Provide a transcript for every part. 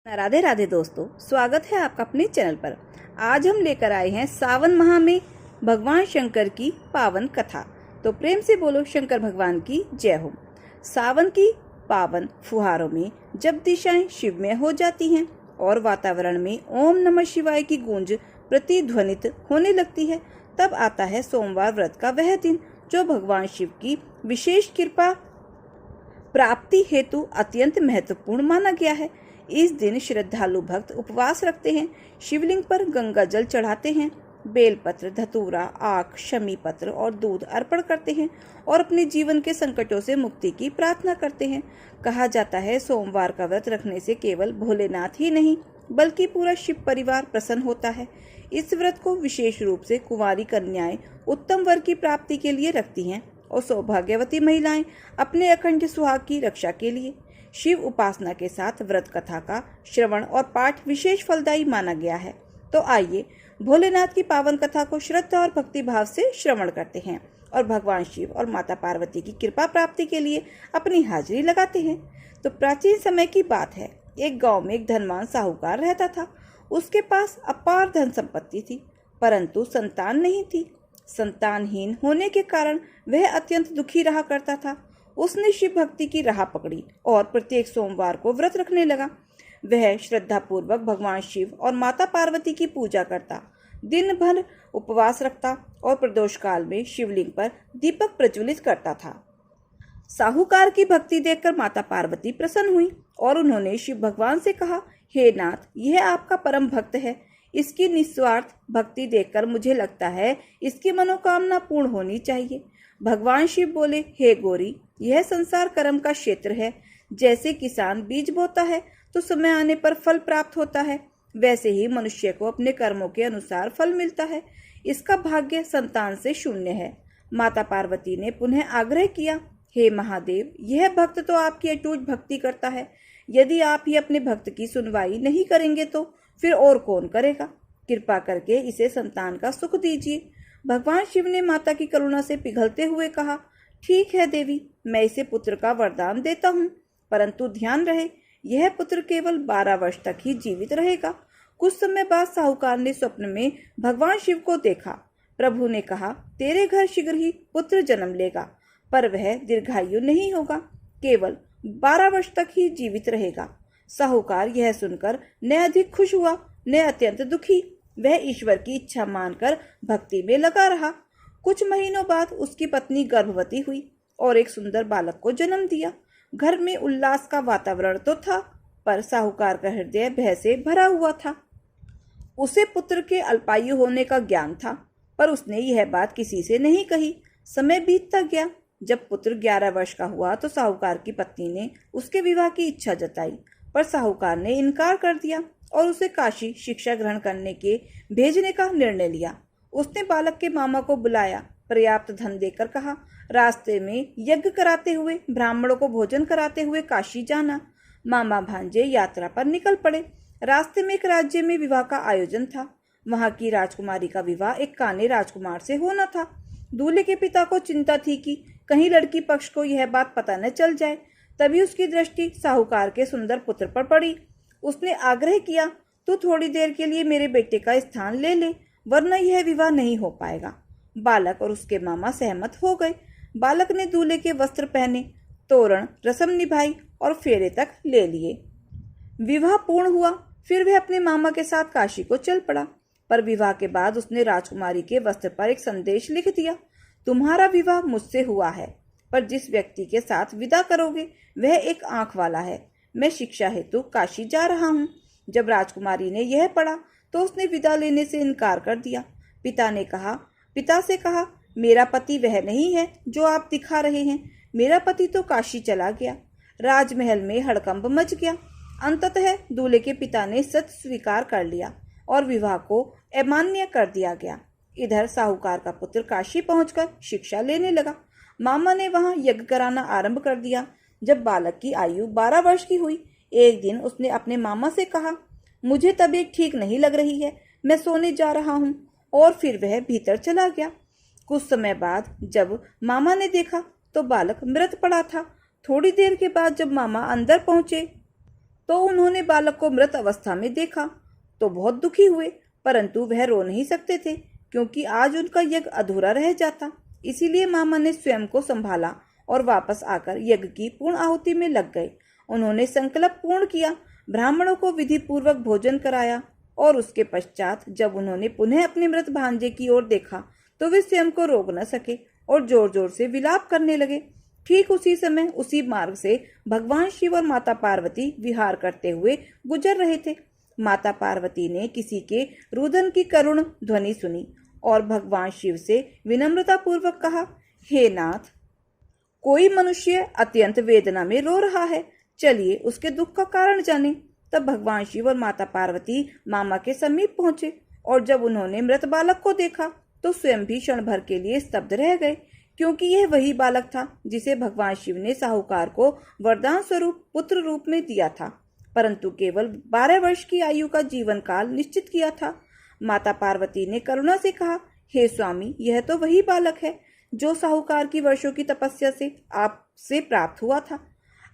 राधे राधे दोस्तों, स्वागत है आपका अपने चैनल पर। आज हम लेकर आए हैं सावन माह में भगवान शंकर की पावन कथा। तो प्रेम से बोलो शंकर भगवान की जय हो। सावन की पावन फुहारों में जब दिशाएं शिवमय हो जाती हैं और वातावरण में ओम नमः शिवाय की गूंज प्रतिध्वनित होने लगती है, तब आता है सोमवार व्रत का वह दिन जो भगवान शिव की विशेष कृपा प्राप्ति हेतु अत्यंत महत्वपूर्ण माना गया है। इस दिन श्रद्धालु भक्त उपवास रखते हैं, शिवलिंग पर गंगा जल चढ़ाते हैं, बेलपत्र, धतूरा, आख, शमी पत्र और दूध अर्पण करते हैं और अपने जीवन के संकटों से मुक्ति की प्रार्थना करते हैं। कहा जाता है सोमवार का व्रत रखने से केवल भोलेनाथ ही नहीं बल्कि पूरा शिव परिवार प्रसन्न होता है। इस व्रत को विशेष रूप से कुंवारी कन्याएं उत्तम वर की प्राप्ति के लिए रखती हैं और सौभाग्यवती महिलाएं अपने अखंड सुहाग की रक्षा के लिए। शिव उपासना के साथ व्रत कथा का श्रवण और पाठ विशेष फलदायी माना गया है। तो आइए भोलेनाथ की पावन कथा को श्रद्धा और भक्ति भाव से श्रवण करते हैं और भगवान शिव और माता पार्वती की कृपा प्राप्ति के लिए अपनी हाजिरी लगाते हैं। तो प्राचीन समय की बात है, एक गांव में एक धनवान साहूकार रहता था। उसके पास अपार धन संपत्ति थी, परंतु संतान नहीं थी। संतानहीन होने के कारण वह अत्यंत दुखी रहा करता था। उसने शिव भक्ति की राह पकड़ी और प्रत्येक सोमवार को व्रत रखने लगा। वह श्रद्धा पूर्वक भगवान शिव और माता पार्वती की पूजा करता, दिन भर उपवास रखता और प्रदोष काल में शिवलिंग पर दीपक प्रज्वलित करता था। साहूकार की भक्ति देखकर माता पार्वती प्रसन्न हुई और उन्होंने शिव भगवान से कहा, हे नाथ, यह आपका परम भक्त है। इसकी निस्वार्थ भक्ति देखकर मुझे लगता है इसकी मनोकामना पूर्ण होनी चाहिए। भगवान शिव बोले, हे गौरी, यह संसार कर्म का क्षेत्र है। जैसे किसान बीज बोता है तो समय आने पर फल प्राप्त होता है, वैसे ही मनुष्य को अपने कर्मों के अनुसार फल मिलता है। इसका भाग्य संतान से शून्य है। माता पार्वती ने पुनः आग्रह किया, हे महादेव, यह भक्त तो आपकी अटूट भक्ति करता है। यदि आप ही अपने भक्त की सुनवाई नहीं करेंगे तो फिर और कौन करेगा? कृपा करके इसे संतान का सुख दीजिए। भगवान शिव ने माता की करुणा से पिघलते हुए कहा, ठीक है देवी, मैं इसे पुत्र का वरदान देता हूँ, परंतु ध्यान रहे यह पुत्र केवल 12 वर्ष तक ही जीवित रहेगा। कुछ समय बाद साहूकार ने स्वप्न में भगवान शिव को देखा। प्रभु ने कहा, तेरे घर शीघ्र ही पुत्र जन्म लेगा, पर वह दीर्घायु नहीं होगा, केवल 12 वर्ष तक ही जीवित रहेगा। साहूकार यह सुनकर न अधिक खुश हुआ न अत्यंत दुखी। वह ईश्वर की इच्छा मानकर भक्ति में लगा रहा। कुछ महीनों बाद उसकी पत्नी गर्भवती हुई और एक सुंदर बालक को जन्म दिया। घर में उल्लास का वातावरण तो था, पर साहूकार का हृदय भय से भरा हुआ था। उसे पुत्र के अल्पायु होने का ज्ञान था, पर उसने यह बात किसी से नहीं कही। समय बीतता गया। जब पुत्र 11 वर्ष का हुआ तो साहूकार की पत्नी ने उसके विवाह की इच्छा जताई, पर साहूकार ने इनकार कर दिया और उसे काशी शिक्षा ग्रहण करने के भेजने का निर्णय लिया। उसने बालक के मामा को बुलाया, पर्याप्त धन देकर कहा, रास्ते में यज्ञ कराते हुए, ब्राह्मणों को भोजन कराते हुए काशी जाना। मामा भांजे यात्रा पर निकल पड़े। रास्ते में एक राज्य में विवाह का आयोजन था। वहां की राजकुमारी का विवाह एक काने राजकुमार से होना था। दूल्हे के पिता को चिंता थी कि कहीं लड़की पक्ष को यह बात पता न चल जाए। तभी उसकी दृष्टि साहूकार के सुंदर पुत्र पर पड़ी। उसने आग्रह किया, तू थोड़ी देर के लिए मेरे बेटे का स्थान ले ले, वरना यह विवाह नहीं हो पाएगा। बालक और उसके मामा सहमत हो गए। बालक ने दूल्हे के वस्त्र पहने, तोरण, रस्म निभाई और फेरे तक ले लिए। विवाह पूर्ण हुआ। फिर वह अपने मामा के साथ काशी को चल पड़ा। पर विवाह के बाद उसने राजकुमारी के वस्त्र पर एक संदेश लिख दिया, तुम्हारा विवाह मुझसे हुआ है, पर जिस व्यक्ति के साथ विदा करोगे वह एक आंख वाला है। मैं शिक्षा हेतु काशी जा रहा हूँ। जब राजकुमारी ने यह पढ़ा तो उसने विदा लेने से इनकार कर दिया। पिता से कहा, मेरा पति वह नहीं है जो आप दिखा रहे हैं। मेरा पति तो काशी चला गया। राजमहल में हड़कंप मच गया। अंततः दूल्हे के पिता ने सत्य स्वीकार कर लिया और विवाह को अमान्य कर दिया गया। इधर साहूकार का पुत्र काशी पहुंचकर शिक्षा लेने लगा। मामा ने वहां यज्ञ कराना आरंभ कर दिया। जब बालक की आयु 12 वर्ष की हुई, एक दिन उसने अपने मामा से कहा, मुझे तबीयत ठीक नहीं लग रही है, मैं सोने जा रहा हूँ, और फिर वह भीतर चला गया। कुछ समय बाद जब मामा ने देखा तो बालक मृत पड़ा था। थोड़ी देर के बाद जब मामा अंदर पहुंचे तो उन्होंने बालक को मृत अवस्था में देखा तो बहुत दुखी हुए, परंतु वह रो नहीं सकते थे क्योंकि आज उनका यज्ञ अधूरा रह जाता। इसीलिए मामा ने स्वयं को संभाला और वापस आकर यज्ञ की पूर्ण आहुति में लग गए। उन्होंने संकल्प पूर्ण किया, ब्राह्मणों को विधि पूर्वक भोजन कराया और उसके पश्चात जब उन्होंने पुनः अपने मृत भांजे की ओर देखा तो वे स्वयं को रोक न सके और जोर जोर से विलाप करने लगे। ठीक उसी समय उसी मार्ग से भगवान शिव और माता पार्वती विहार करते हुए गुजर रहे थे। माता पार्वती ने किसी के रुदन की करुण ध्वनि सुनी और भगवान शिव से विनम्रता पूर्वक कहा, हे नाथ, कोई मनुष्य अत्यंत वेदना में रो रहा है, चलिए उसके दुख का कारण जाने। तब भगवान शिव और माता पार्वती मामा के समीप पहुंचे और जब उन्होंने मृत बालक को देखा तो स्वयं भी क्षण भर के लिए स्तब्ध रह गए, क्योंकि यह वही बालक था जिसे भगवान शिव ने साहूकार को वरदान स्वरूप पुत्र रूप में दिया था, परंतु केवल 12 वर्ष की आयु का जीवन काल निश्चित किया था। माता पार्वती ने करुणा से कहा, हे स्वामी, यह तो वही बालक है जो साहूकार की वर्षों की तपस्या से आपसे प्राप्त हुआ था।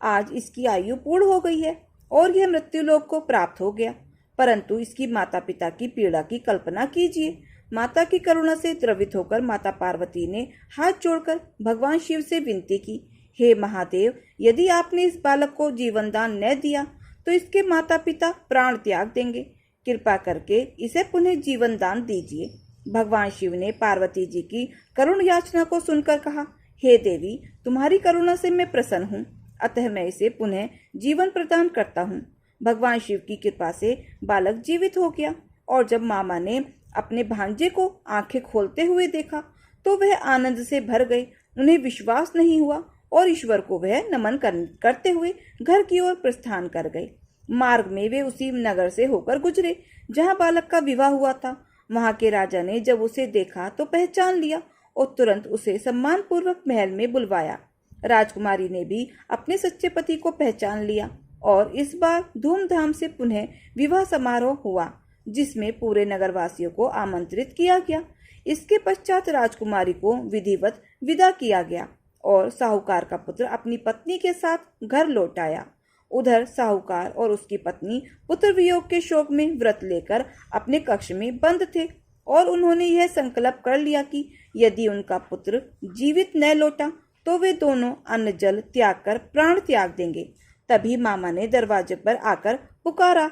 आज इसकी आयु पूर्ण हो गई है और यह मृत्युलोक को प्राप्त हो गया, परंतु इसकी माता पिता की पीड़ा की कल्पना कीजिए। माता की करुणा से द्रवित होकर माता पार्वती ने हाथ जोड़कर भगवान शिव से विनती की, हे महादेव, यदि आपने इस बालक को जीवन दान न दिया तो इसके माता पिता प्राण त्याग देंगे, कृपा करके इसे पुनः जीवन दान दीजिए। भगवान शिव ने पार्वती जी की करुण याचना को सुनकर कहा, हे देवी, तुम्हारी करुणा से मैं प्रसन्न हूँ, अतः मैं इसे पुनः जीवन प्रदान करता हूँ। भगवान शिव की कृपा से बालक जीवित हो गया और जब मामा ने अपने भांजे को आंखें खोलते हुए देखा तो वह आनंद से भर गए। उन्हें विश्वास नहीं हुआ और ईश्वर को वह नमन करते हुए घर की ओर प्रस्थान कर गए। मार्ग में वे उसी नगर से होकर गुजरे जहां बालक का विवाह हुआ था। वहां के राजा ने जब उसे देखा तो पहचान लिया और तुरंत उसे सम्मान पूर्वक महल में बुलवाया। राजकुमारी ने भी अपने सच्चे पति को पहचान लिया और इस बार धूमधाम से पुनः विवाह समारोह हुआ, जिसमें पूरे नगरवासियों को आमंत्रित किया गया। इसके पश्चात राजकुमारी को विधिवत विदा किया गया और साहूकार का पुत्र अपनी पत्नी के साथ घर लौट आया। उधर साहूकार और उसकी पत्नी पुत्र वियोग के शोक में व्रत लेकर अपने कक्ष में बंद थे और उन्होंने यह संकल्प कर लिया कि यदि उनका पुत्र जीवित न लौटा तो वे दोनों अन्न जल त्याग कर प्राण त्याग देंगे। तभी मामा ने दरवाजे पर आकर पुकारा,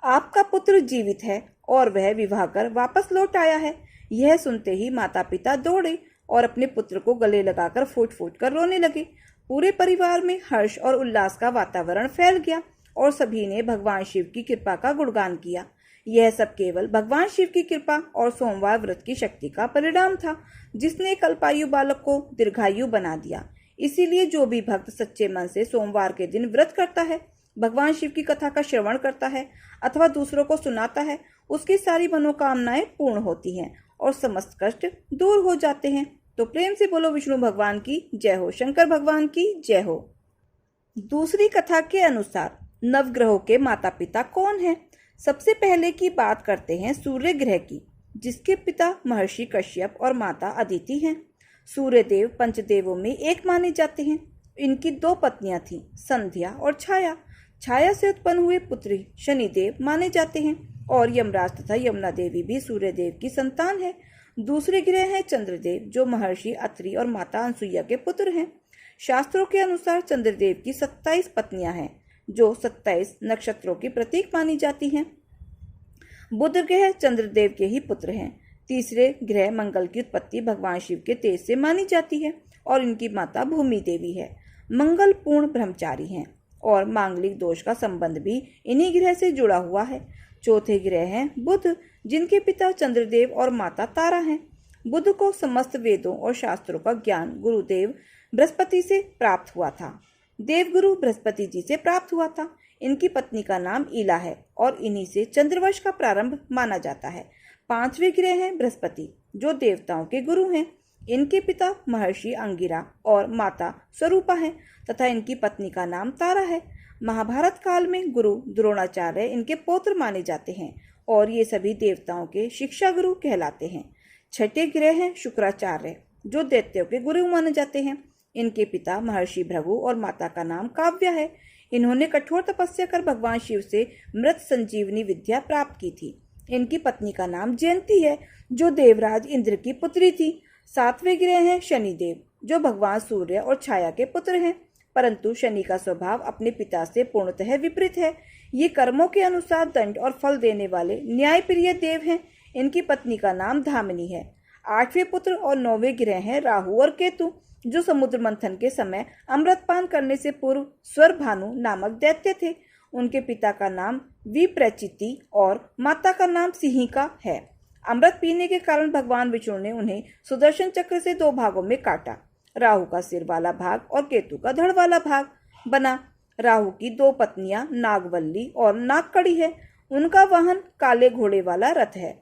आपका पुत्र जीवित है और वह विवाह कर वापस लौट आया है। यह सुनते ही माता पिता दौड़े और अपने पुत्र को गले लगाकर फूट फूट कर रोने लगे। पूरे परिवार में हर्ष और उल्लास का वातावरण फैल गया और सभी ने भगवान शिव की कृपा का गुणगान किया। यह सब केवल भगवान शिव की कृपा और सोमवार व्रत की शक्ति का परिणाम था, जिसने कल्पायु बालक को दीर्घायु बना दिया। इसीलिए जो भी भक्त सच्चे मन से सोमवार के दिन व्रत करता है, भगवान शिव की कथा का श्रवण करता है अथवा दूसरों को सुनाता है, उसकी सारी मनोकामनाएं पूर्ण होती हैं और समस्त कष्ट दूर हो जाते हैं। तो प्रेम से बोलो विष्णु भगवान की जय हो, शंकर भगवान की जय हो। दूसरी कथा के अनुसार नवग्रहों के माता पिता कौन हैं? सबसे पहले की बात करते हैं सूर्य ग्रह की, जिसके पिता महर्षि कश्यप और माता अदिति हैं। सूर्य देव पंचदेवों में एक माने जाते हैं। इनकी 2 पत्नियां थीं, संध्या और छाया। छाया से उत्पन्न हुए पुत्र शनिदेव माने जाते हैं और यमराज तथा यमुना देवी भी सूर्य देव की संतान है। दूसरे ग्रह हैं चंद्रदेव, जो महर्षि अत्रि और माता अनसुईया के पुत्र हैं। शास्त्रों के अनुसार चंद्रदेव की 27 पत्नियां हैं, जो 27 नक्षत्रों की प्रतीक मानी जाती हैं। बुध ग्रह चंद्रदेव के ही पुत्र हैं। तीसरे ग्रह मंगल की उत्पत्ति भगवान शिव के तेज से मानी जाती है और इनकी माता भूमि देवी है। मंगल पूर्ण ब्रह्मचारी हैं और मांगलिक दोष का संबंध भी इन्हीं ग्रह से जुड़ा हुआ है। चौथे ग्रह हैं बुध, जिनके पिता चंद्रदेव और माता तारा हैं। बुध को समस्त वेदों और शास्त्रों का ज्ञान गुरुदेव बृहस्पति से प्राप्त हुआ था। देवगुरु बृहस्पति जी से प्राप्त हुआ था। इनकी पत्नी का नाम ईला है और इन्हीं से चंद्रवंश का प्रारंभ माना जाता है। 5वें ग्रह हैं बृहस्पति, जो देवताओं के गुरु हैं। इनके पिता महर्षि अंगिरा और माता स्वरूपा हैं तथा इनकी पत्नी का नाम तारा है। महाभारत काल में गुरु द्रोणाचार्य इनके पौत्र माने जाते हैं और ये सभी देवताओं के शिक्षा गुरु कहलाते हैं। 6ठे ग्रह हैं शुक्राचार्य, जो दैत्यों के गुरु माने जाते हैं। इनके पिता महर्षि भृगु और माता का नाम काव्या है। इन्होंने कठोर तपस्या कर भगवान शिव से मृत संजीवनी विद्या प्राप्त की थी। इनकी पत्नी का नाम जयंती है, जो देवराज इंद्र की पुत्री थी। 7वें ग्रह हैं शनिदेव, जो भगवान सूर्य और छाया के पुत्र हैं, परंतु शनि का स्वभाव अपने पिता से पूर्णतः विपरीत है। ये कर्मों के अनुसार दंड और फल देने वाले न्यायप्रिय देव हैं। इनकी पत्नी का नाम धामिनी है। 8वें पुत्र और 9वें ग्रह हैं राहु और केतु, जो समुद्र मंथन के समय अमृतपान करने से पूर्व स्वर भानु नामक दैत्य थे। उनके पिता का नाम विप्रचिति और माता का नाम सिंहिका है। अमृत पीने के कारण भगवान विष्णु ने उन्हें सुदर्शन चक्र से 2 भागों में काटा। राहु का सिर वाला भाग और केतु का धड़ वाला भाग बना। राहु की 2 पत्नियां नागवल्ली और नागकड़ी है। उनका वाहन काले घोड़े वाला रथ है,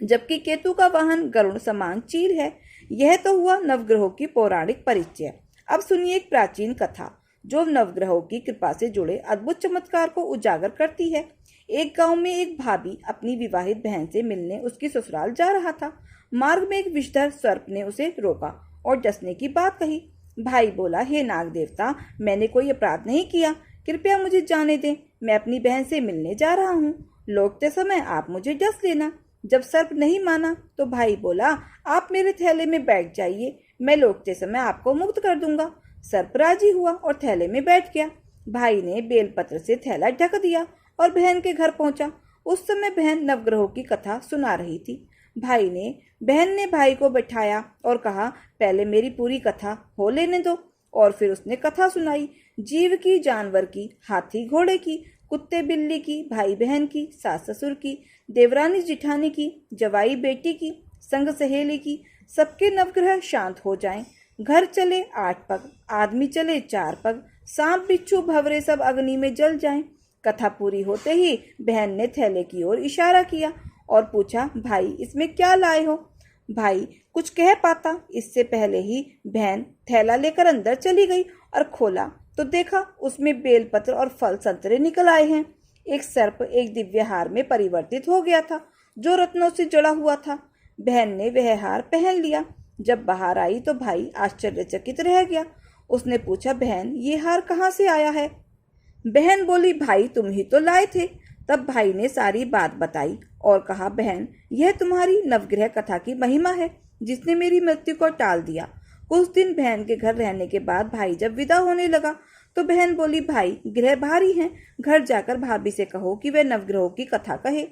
जबकि केतु का वाहन गरुड़ समान चील है। यह तो हुआ नवग्रहों की पौराणिक परिचय। अब सुनिए एक प्राचीन कथा, जो नवग्रहों की कृपा से जुड़े अद्भुत चमत्कार को उजागर करती है। एक गांव में एक भाभी अपनी विवाहित बहन से मिलने उसकी ससुराल जा रहा था। मार्ग में एक विषधर सर्प ने उसे रोका और डसने की बात कही। भाई बोला, हे नाग देवता, मैंने कोई अपराध नहीं किया, कृपया मुझे जाने दें, मैं अपनी बहन से मिलने जा रहा हूँ। लौटते समय आप मुझे डस लेना। जब सर्प नहीं माना तो भाई बोला, आप मेरे थैले में बैठ जाइए, मैं लौटते समय आपको मुक्त कर दूंगा। सर्प राजी हुआ और थैले में बैठ गया। भाई ने बेलपत्र से थैला ढक दिया और बहन के घर पहुंचा। उस समय बहन नवग्रहों की कथा सुना रही थी। बहन ने भाई को बैठाया और कहा, पहले मेरी पूरी कथा हो लेने दो। और फिर उसने कथा सुनाई, जीव की, जानवर की, हाथी घोड़े की, कुत्ते बिल्ली की, भाई बहन की, सास ससुर की, देवरानी जिठानी की, जवाई बेटी की, संग सहेली की। सबके नवग्रह शांत हो जाएं। घर चले 8 पग, आदमी चले 4 पग, सांप बिच्छू भंवरे सब अग्नि में जल जाएं। कथा पूरी होते ही बहन ने थैले की ओर इशारा किया और पूछा, भाई इसमें क्या लाए हो? भाई कुछ कह पाता इससे पहले ही बहन थैला लेकर अंदर चली गई और खोला तो देखा उसमें बेलपत्र और फल संतरे निकल आए हैं। एक सर्प एक दिव्य हार में परिवर्तित हो गया था, जो रत्नों से जड़ा हुआ था। बहन ने वह हार पहन लिया। जब बाहर आई तो भाई आश्चर्यचकित रह गया। उसने पूछा, बहन ये हार कहाँ से आया है? बहन बोली, भाई तुम ही तो लाए थे। तब भाई ने सारी बात बताई और कहा, बहन यह तुम्हारी नवग्रह कथा की महिमा है, जिसने मेरी मृत्यु को टाल दिया। कुछ दिन बहन के घर रहने के बाद भाई जब विदा होने लगा तो बहन बोली, भाई ग्रह भारी हैं, घर जाकर भाभी से कहो कि वह नवग्रहों की कथा कहे।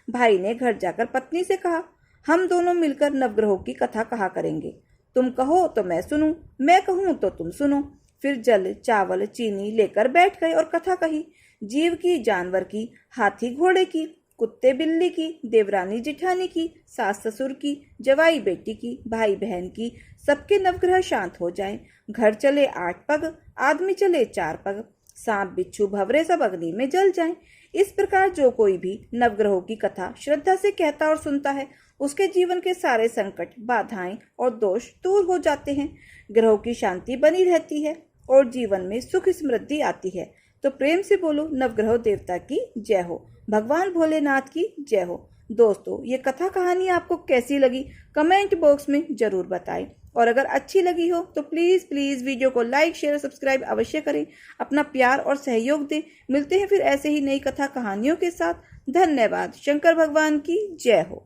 भाई ने घर जाकर पत्नी से कहा, हम दोनों मिलकर नवग्रहों की कथा कहा करेंगे। तुम कहो तो मैं सुनूं, मैं कहूं तो तुम सुनो। फिर जल चावल चीनी लेकर बैठ गए और कथा कही। जीव की, जानवर की, हाथी घोड़े की, कुत्ते बिल्ली की, देवरानी जिठानी की, सास ससुर की, जवाई बेटी की, भाई बहन की, सबके नवग्रह शांत हो जाएं। घर चले 8 पग, आदमी चले 4 पग, सांप बिच्छू भंवरे सब अग्नि में जल जाएं। इस प्रकार जो कोई भी नवग्रहों की कथा श्रद्धा से कहता और सुनता है, उसके जीवन के सारे संकट, बाधाएं और दोष दूर हो जाते हैं। ग्रहों की शांति बनी रहती है और जीवन में सुख समृद्धि आती है। तो प्रेम से बोलो, नवग्रह देवता की जय हो, भगवान भोलेनाथ की जय हो। दोस्तों, ये कथा कहानी आपको कैसी लगी कमेंट बॉक्स में जरूर बताएं, और अगर अच्छी लगी हो तो प्लीज़ वीडियो को लाइक शेयर और सब्सक्राइब अवश्य करें। अपना प्यार और सहयोग दें। मिलते हैं फिर ऐसे ही नई कथा कहानियों के साथ। धन्यवाद। शंकर भगवान की जय हो।